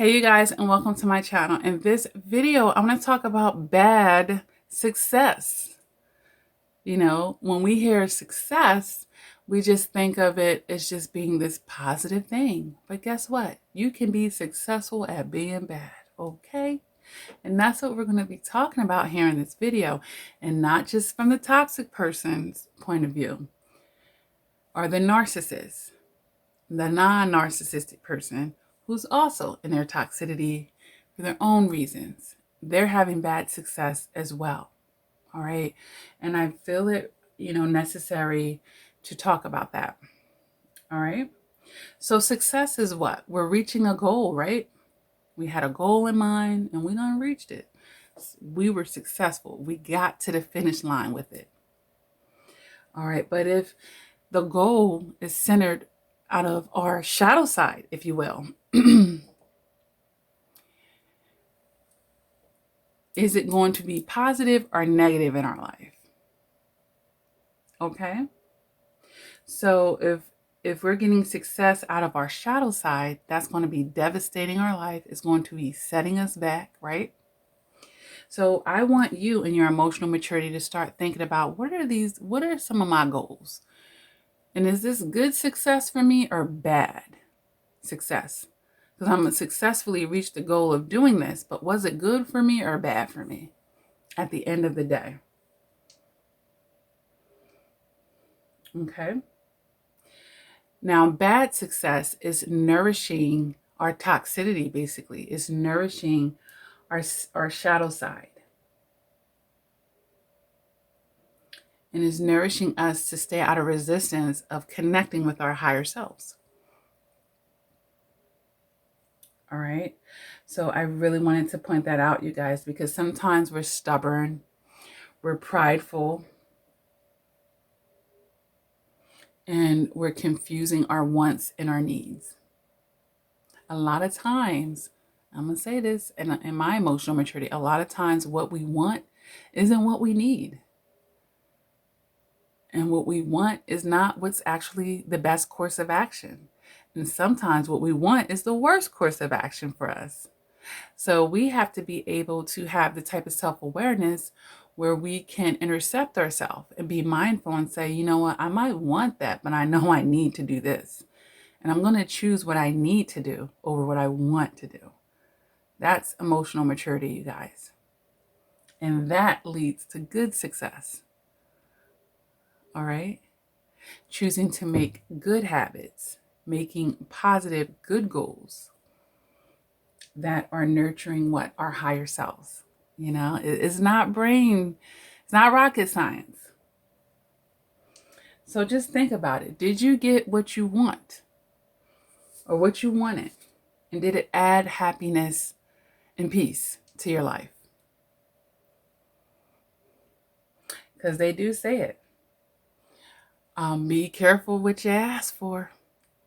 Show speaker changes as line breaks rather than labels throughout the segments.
Hey you guys, and welcome to my channel. In this video, I'm going to talk about bad success. You know, when we hear success, we just think of it as just being this positive thing. But guess what? You can be successful at being bad, okay? And that's what we're going to be talking about here in this video, and not just from the toxic person's point of view or the narcissist, the non-narcissistic person who's also in their toxicity for their own reasons. They're having bad success as well. All right. And I feel it, necessary to talk about that. All right. So success is what? We're reaching a goal, right? We had a goal in mind and we done reached it. We were successful. We got to the finish line with it. All right. But if the goal is centered out of our shadow side, if you will, is it going to be positive or negative in our life? Okay. So if we're getting success out of our shadow side, that's going to be devastating our life. It's going to be setting us back, right? So I want you in your emotional maturity to start thinking about what are some of my goals? And is this good success for me or bad success? Because I'm going to successfully reach the goal of doing this, but was it good for me or bad for me at the end of the day? Okay. Now, bad success is nourishing our toxicity, basically. It's nourishing our shadow side. And is nourishing us to stay out of resistance of connecting with our higher selves. All right. So I really wanted to point that out, you guys, because sometimes we're stubborn, we're prideful, and we're confusing our wants and our needs. A lot of times, I'm going to say this in my emotional maturity, a lot of times what we want isn't what we need. And what we want is not what's actually the best course of action. And sometimes what we want is the worst course of action for us. So we have to be able to have the type of self-awareness where we can intercept ourselves and be mindful and say, you know what, I might want that, but I know I need to do this. And I'm going to choose what I need to do over what I want to do. That's emotional maturity, you guys. And that leads to good success. All right? Choosing to make good habits, making positive, good goals that are nurturing what? Our higher selves. You know, it's not rocket science. So just think about it. Did you get what you want or what you wanted? And did it add happiness and peace to your life? Because they do say it. Be careful what you ask for,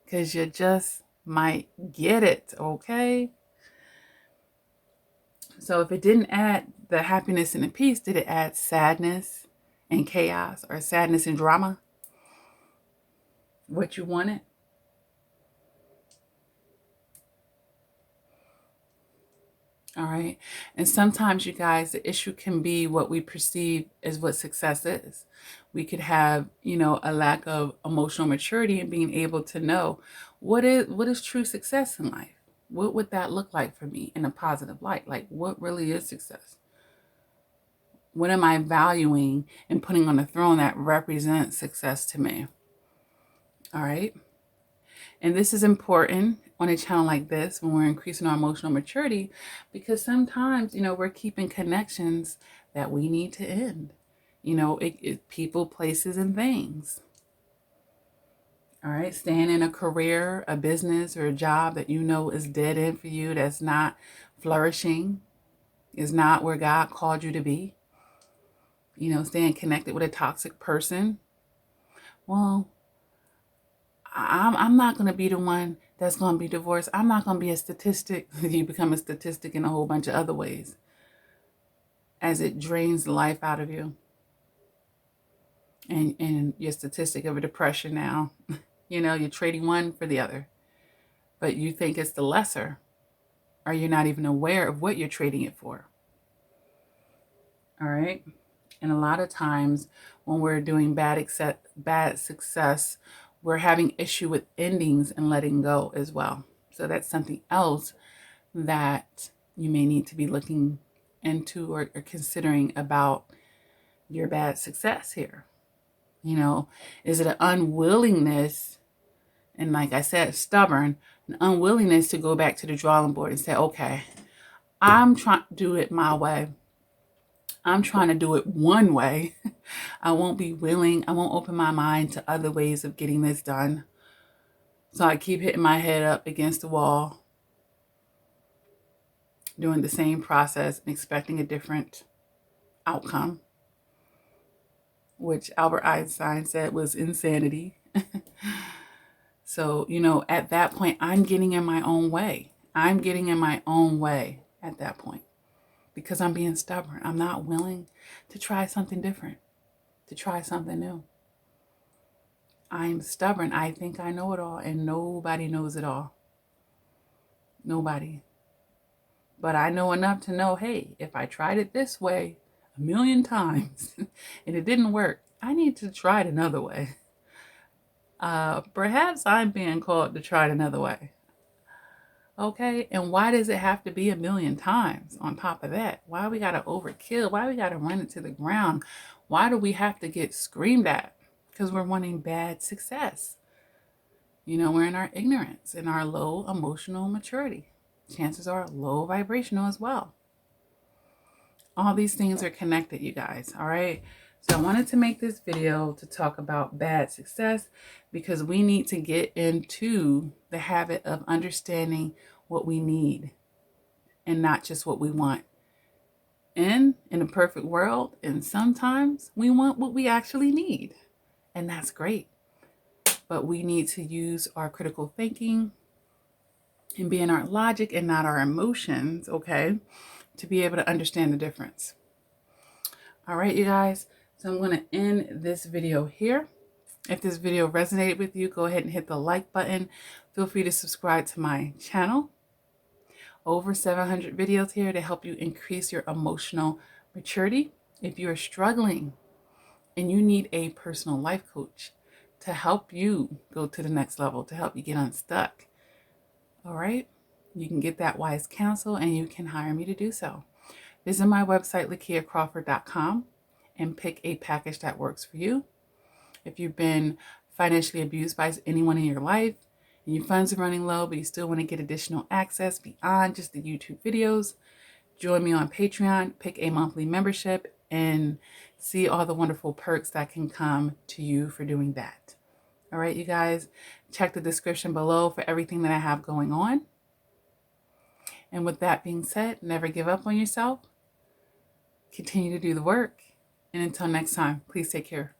because you just might get it, okay? So if it didn't add the happiness and the peace, did it add sadness and chaos, or sadness and drama? What you wanted? All right. And sometimes, you guys, the issue can be what we perceive as what success is. We could have, a lack of emotional maturity and being able to know what is true success in life. What would that look like for me in a positive light? Like, what really is success? What am I valuing and putting on the throne that represents success to me? All right. And this is important on a channel like this when we're increasing our emotional maturity, because sometimes, we're keeping connections that we need to end. People, places, and things. All right. Staying in a career, a business, or a job that is dead end for you, that's not flourishing, is not where God called you to be. Staying connected with a toxic person. Well, I'm not going to be the one that's going to be divorced. I'm not going to be a statistic. You become a statistic in a whole bunch of other ways as it drains the life out of you. And you're a statistic of a depression now. You're trading one for the other. But you think it's the lesser. or you're not even aware of what you're trading it for. All right. And a lot of times when we're doing bad success, we're having issue with endings and letting go as well. So that's something else that you may need to be looking into or considering about your bad success here. You know, is it an unwillingness, and like I said, stubborn, an unwillingness to go back to the drawing board and say, okay, I'm trying to do it my way. I'm trying to do it one way. I won't open my mind to other ways of getting this done. So I keep hitting my head up against the wall, doing the same process and expecting a different outcome, which Albert Einstein said was insanity. So, you know, at that point, I'm getting in my own way. I'm getting in my own way at that point because I'm being stubborn. I'm not willing to try something different, to try something new. I'm stubborn. I think I know it all, and nobody knows it all. Nobody. But I know enough to know, hey, if I tried it this way 1,000,000 times and it didn't work, I need to try it another way. Perhaps I'm being called to try it another way. Okay, and why does it have to be 1,000,000 times on top of that? Why we gotta overkill? Why we gotta run it to the ground? Why do we have to get screamed at? Because we're wanting bad success. You know, we're in our ignorance, in our low emotional maturity. Chances are low vibrational as well. All these things are connected, you guys, all right? So I wanted to make this video to talk about bad success because we need to get into the habit of understanding what we need and not just what we want. In a perfect world, and sometimes we want what we actually need, and that's great. But we need to use our critical thinking and be in our logic and not our emotions, okay, to be able to understand the difference. All right, you guys. So I'm going to end this video here. If this video resonated with you, go ahead and hit the like button. Feel free to subscribe to my channel. Over 700 videos here to help you increase your emotional maturity. If you're struggling and you need a personal life coach to help you go to the next level, to help you get unstuck, all right, you can get that wise counsel and you can hire me to do so. Visit my website, lakiacrawford.com, and pick a package that works for you. If you've been financially abused by anyone in your life and your funds are running low, but you still want to get additional access beyond just the YouTube videos, join me on Patreon, pick a monthly membership, and see all the wonderful perks that can come to you for doing that. All right, you guys, check the description below for everything that I have going on. And with that being said, never give up on yourself. Continue to do the work. And until next time, please take care.